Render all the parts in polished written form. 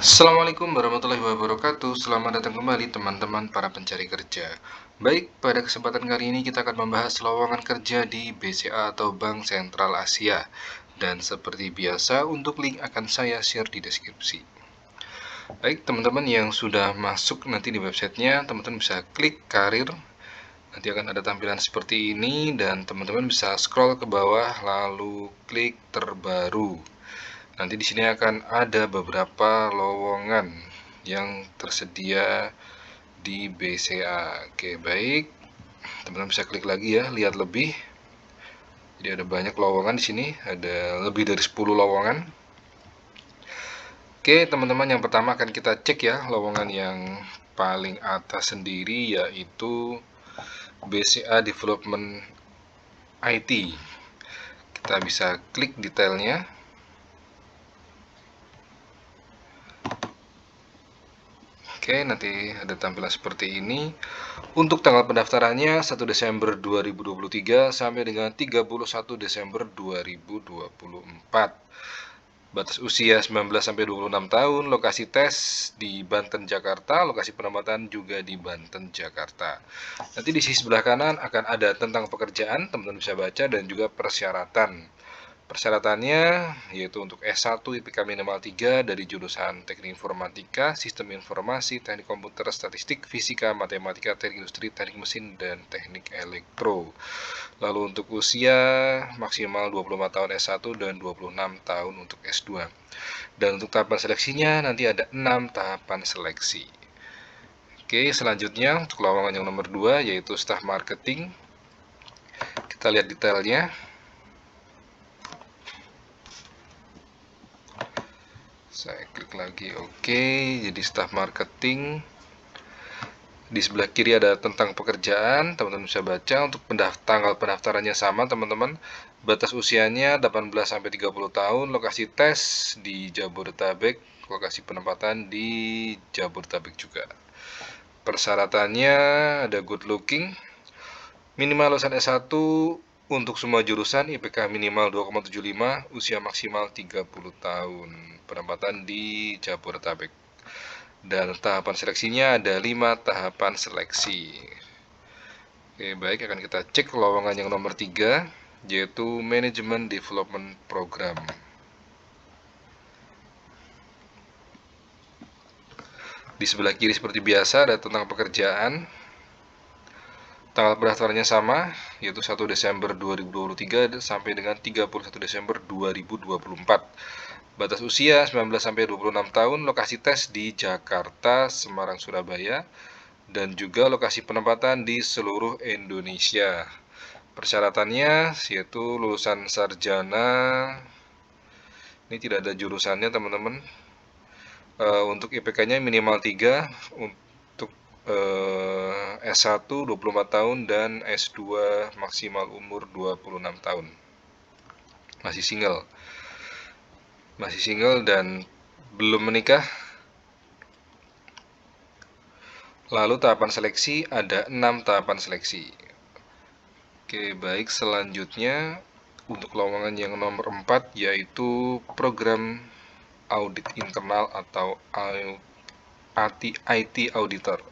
Assalamualaikum warahmatullahi wabarakatuh. Selamat datang kembali teman-teman para pencari kerja. Baik, pada kesempatan kali ini kita akan membahas lowongan kerja di BCA atau Bank Sentral Asia. Dan seperti biasa, untuk link akan saya share di deskripsi. Baik, teman-teman yang sudah masuk nanti di websitenya, teman-teman bisa klik karir. Nanti akan ada tampilan seperti ini dan teman-teman bisa scroll ke bawah lalu klik terbaru. Nanti di sini akan ada beberapa lowongan yang tersedia di BCA. Oke, baik. Teman-teman bisa klik lagi ya, lihat lebih. Jadi ada banyak lowongan di sini, ada lebih dari 10 lowongan. Oke, teman-teman, yang pertama akan kita cek ya, lowongan yang paling atas sendiri yaitu BCA Development IT. Kita bisa klik detailnya. Oke, nanti ada tampilan seperti ini. Untuk tanggal pendaftarannya 1 Desember 2023 sampai dengan 31 Desember 2024. Batas usia 19 sampai 26 tahun, lokasi tes di Banten, Jakarta, lokasi penempatan juga di Banten, Jakarta. Nanti di sisi sebelah kanan akan ada tentang pekerjaan, teman-teman bisa baca, dan juga persyaratan. Persyaratannya yaitu untuk S1 IPK minimal 3 dari jurusan Teknik Informatika, Sistem Informasi, Teknik Komputer, Statistik, Fisika, Matematika, Teknik Industri, Teknik Mesin, dan Teknik Elektro. Lalu untuk usia maksimal 25 tahun S1 dan 26 tahun untuk S2. Dan untuk tahapan seleksinya nanti ada 6 tahapan seleksi. Oke, selanjutnya untuk lowongan yang nomor 2 yaitu Staf Marketing. Kita lihat detailnya. Saya klik lagi, oke. Jadi staf marketing. Di sebelah kiri ada tentang pekerjaan, teman-teman bisa baca. Untuk tanggal pendaftarannya sama, teman-teman. Batas usianya 18 sampai 30 tahun, lokasi tes di Jabodetabek, lokasi penempatan di Jabodetabek juga. Persyaratannya ada good looking, minimal lulusan S1 untuk semua jurusan, IPK minimal 2,75, usia maksimal 30 tahun, penempatan di Jabodetabek. Dan tahapan seleksinya ada 5 tahapan seleksi. Oke, baik, akan kita cek lowongan yang nomor 3 yaitu Management Development Program. Di sebelah kiri seperti biasa ada tentang pekerjaan. Tanggal pendaftarannya sama, yaitu 1 Desember 2023 sampai dengan 31 Desember 2024. Batas usia 19 sampai 26 tahun, lokasi tes di Jakarta, Semarang, Surabaya, dan juga lokasi penempatan di seluruh Indonesia. Persyaratannya yaitu lulusan sarjana. Ini tidak ada jurusannya, teman-teman. Untuk IPK-nya minimal 3, untuk S1 24 tahun dan S2 maksimal umur 26 tahun. Masih single dan belum menikah. Lalu tahapan seleksi ada 6 tahapan seleksi. Oke, baik, selanjutnya untuk lowongan yang nomor 4 yaitu program audit internal atau IT auditor.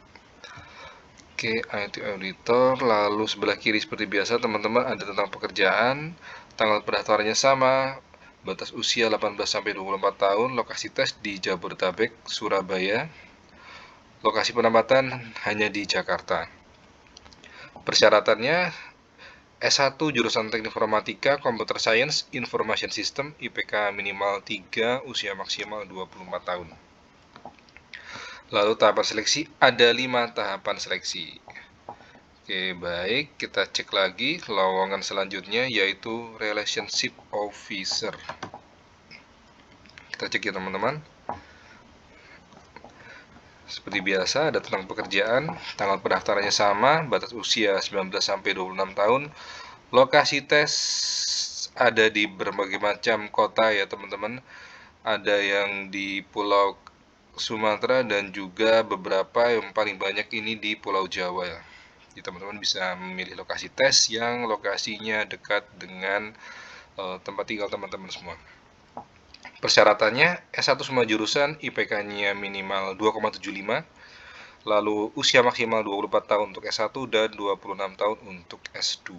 Oke, IT auditor. Lalu sebelah kiri seperti biasa, teman-teman, ada tentang pekerjaan. Tanggal pendaftarannya sama, batas usia 18 sampai 24 tahun, lokasi tes di Jabodetabek, Surabaya. Lokasi penempatan hanya di Jakarta. Persyaratannya S1 jurusan Teknik Informatika, Computer Science, Information System, IPK minimal 3, usia maksimal 24 tahun. Lalu tahapan seleksi ada 5 tahapan seleksi. Oke, baik, kita cek lagi lowongan selanjutnya yaitu Relationship Officer. Kita cek ya, teman-teman. Seperti biasa ada tentang pekerjaan, tanggal pendaftarannya sama, batas usia 19 sampai 26 tahun. Lokasi tes ada di berbagai macam kota ya, teman-teman. Ada yang di Pulau Sumatera dan juga beberapa yang paling banyak ini di Pulau Jawa ya. Jadi teman-teman bisa memilih lokasi tes yang lokasinya dekat dengan tempat tinggal teman-teman semua. Persyaratannya S1 semua jurusan, IPK-nya minimal 2,75, lalu usia maksimal 24 tahun untuk S1 dan 26 tahun untuk S2.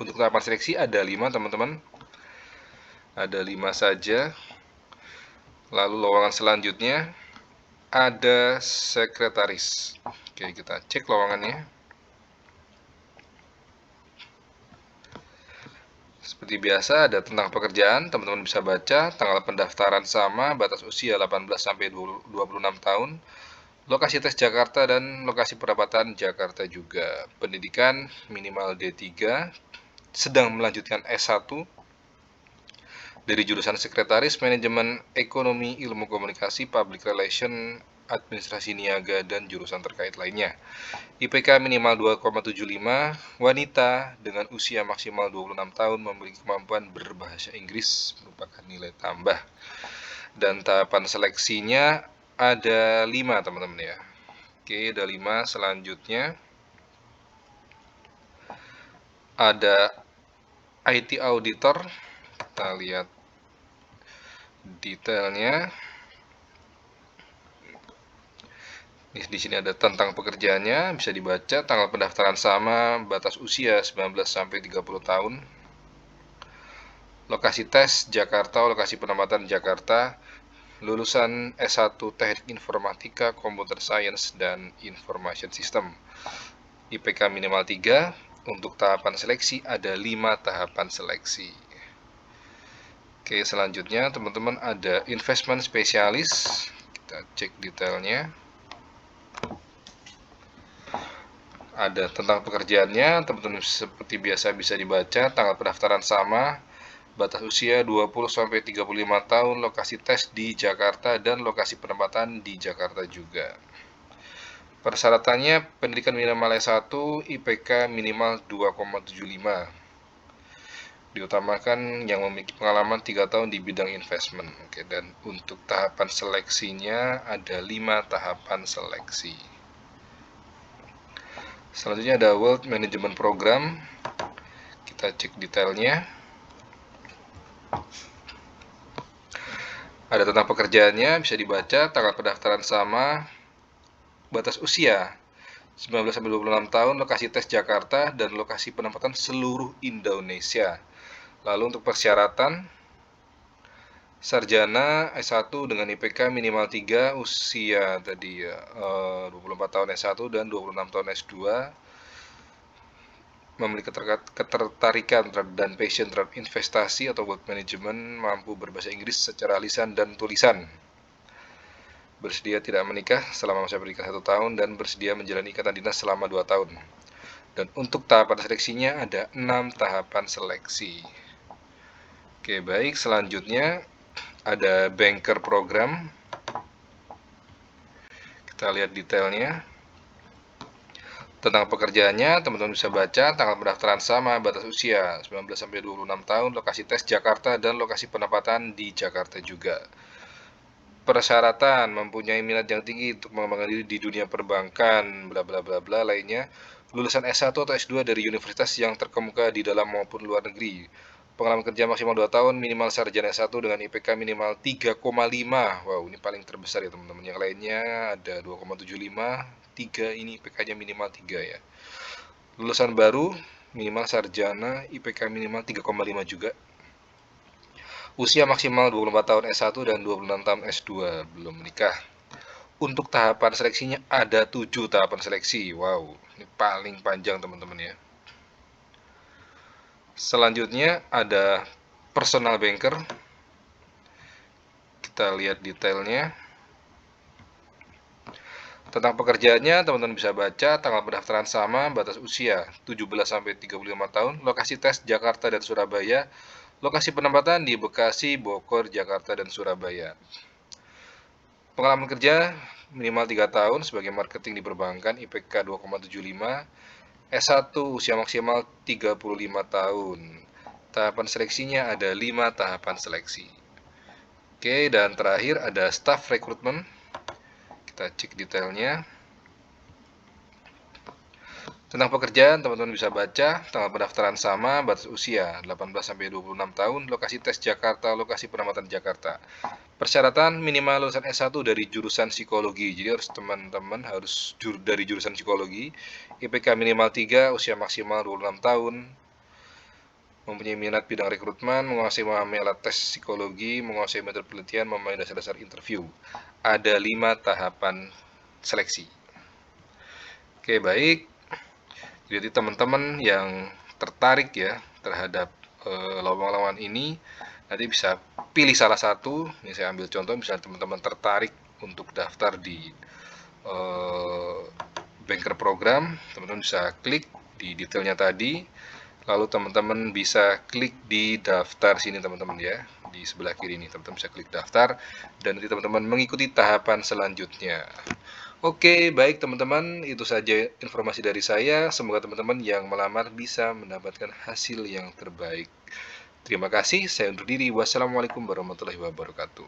Untuk tahapan seleksi ada 5 teman-teman. Ada 5 saja. Lalu lowongan selanjutnya ada sekretaris. Oke, kita cek lowongannya. Seperti biasa ada tentang pekerjaan, teman-teman bisa baca, tanggal pendaftaran sama, batas usia 18 sampai 26 tahun, lokasi tes Jakarta dan lokasi pendapatan Jakarta juga. Pendidikan minimal D3, sedang melanjutkan S1 dari jurusan Sekretaris, Manajemen Ekonomi, Ilmu Komunikasi, Public Relation, Administrasi Niaga, dan jurusan terkait lainnya. IPK minimal 2,75, wanita dengan usia maksimal 26 tahun, memiliki kemampuan berbahasa Inggris, merupakan nilai tambah. Dan tahapan seleksinya ada 5 teman-teman ya. Oke, ada 5. Selanjutnya ada IT Auditor. Kita lihat detailnya. Di sini ada tentang pekerjaannya, bisa dibaca, tanggal pendaftaran sama, batas usia 19 sampai 30 tahun. Lokasi tes Jakarta, lokasi penempatan Jakarta. Lulusan S1 Teknik Informatika, Computer Science, dan Information System. IPK minimal 3. Untuk tahapan seleksi ada 5 tahapan seleksi. Oke, selanjutnya teman-teman ada investment spesialis. Kita cek detailnya. Ada tentang pekerjaannya, teman-teman seperti biasa bisa dibaca, tanggal pendaftaran sama, batas usia 20 sampai 35 tahun, lokasi tes di Jakarta dan lokasi penempatan di Jakarta juga. Persyaratannya pendidikan minimal S1, IPK minimal 2,75. Diutamakan yang memiliki pengalaman 3 tahun di bidang investment. Oke, dan untuk tahapan seleksinya ada 5 tahapan seleksi. Selanjutnya ada World Management Program. Kita cek detailnya. Ada tentang pekerjaannya, bisa dibaca, tanggal pendaftaran sama, batas usia 19 sampai 26 tahun, lokasi tes Jakarta dan lokasi penempatan seluruh Indonesia. Lalu untuk persyaratan, sarjana S1 dengan IPK minimal 3, usia tadi ya 24 tahun S1 dan 26 tahun S2, memiliki ketertarikan dan passion terhadap investasi atau wealth management, mampu berbahasa Inggris secara lisan dan tulisan, bersedia tidak menikah selama masa pendidikan 1 tahun, dan bersedia menjalani ikatan dinas selama 2 tahun. Dan untuk tahapan seleksinya ada 6 tahapan seleksi. Oke, baik, selanjutnya ada banker program. Kita lihat detailnya. Tentang pekerjaannya, teman-teman bisa baca, tanggal pendaftaran sama, batas usia 19 sampai 26 tahun, lokasi tes Jakarta dan lokasi penempatan di Jakarta juga. Persyaratan mempunyai minat yang tinggi untuk mengembangkan diri di dunia perbankan, bla bla bla bla lainnya. Lulusan S1 atau S2 dari universitas yang terkemuka di dalam maupun luar negeri. Pengalaman kerja maksimal 2 tahun, minimal sarjana S1 dengan IPK minimal 3,5. Wow, ini paling terbesar ya teman-teman. Yang lainnya ada 2,75, 3 ini IPK-nya minimal 3 ya. Lulusan baru, minimal sarjana, IPK minimal 3,5 juga. Usia maksimal 24 tahun S1 dan 26 tahun S2, belum menikah. Untuk tahapan seleksinya ada 7 tahapan seleksi. Wow, ini paling panjang teman-teman ya. Selanjutnya ada personal banker. Kita lihat detailnya. Tentang pekerjaannya, teman-teman bisa baca, tanggal pendaftaran sama, batas usia 17 sampai 35 tahun, lokasi tes Jakarta dan Surabaya, lokasi penempatan di Bekasi, Bogor, Jakarta, dan Surabaya. Pengalaman kerja minimal 3 tahun sebagai marketing di perbankan, IPK 2,75, S1 usia maksimal 35 tahun. Tahapan seleksinya ada 5 tahapan seleksi. Oke, dan terakhir ada staff recruitment. Kita cek detailnya. Tentang pekerjaan, teman-teman bisa baca, tanggal pendaftaran sama, batas usia 18-26 tahun, lokasi tes Jakarta, lokasi penempatan Jakarta. Persyaratan minimal lulusan S1 dari jurusan psikologi. Jadi harus teman-teman harus dari jurusan psikologi, IPK minimal 3, usia maksimal 26 tahun, mempunyai minat bidang rekrutmen, menguasai memahami alat tes psikologi, menguasai metode penelitian, memahami dasar-dasar interview. Ada 5 tahapan seleksi. Oke, baik. Jadi teman-teman yang tertarik ya terhadap lowongan-lowongan ini, nanti bisa pilih salah satu. Ini saya ambil contoh, misalnya teman-teman tertarik untuk daftar di banker program, teman-teman bisa klik di detailnya tadi, lalu teman-teman bisa klik di daftar sini teman-teman ya, di sebelah kiri ini teman-teman bisa klik daftar, dan nanti teman-teman mengikuti tahapan selanjutnya. Oke, baik teman-teman, itu saja informasi dari saya. Semoga teman-teman yang melamar bisa mendapatkan hasil yang terbaik. Terima kasih, saya undur diri. Wassalamualaikum warahmatullahi wabarakatuh.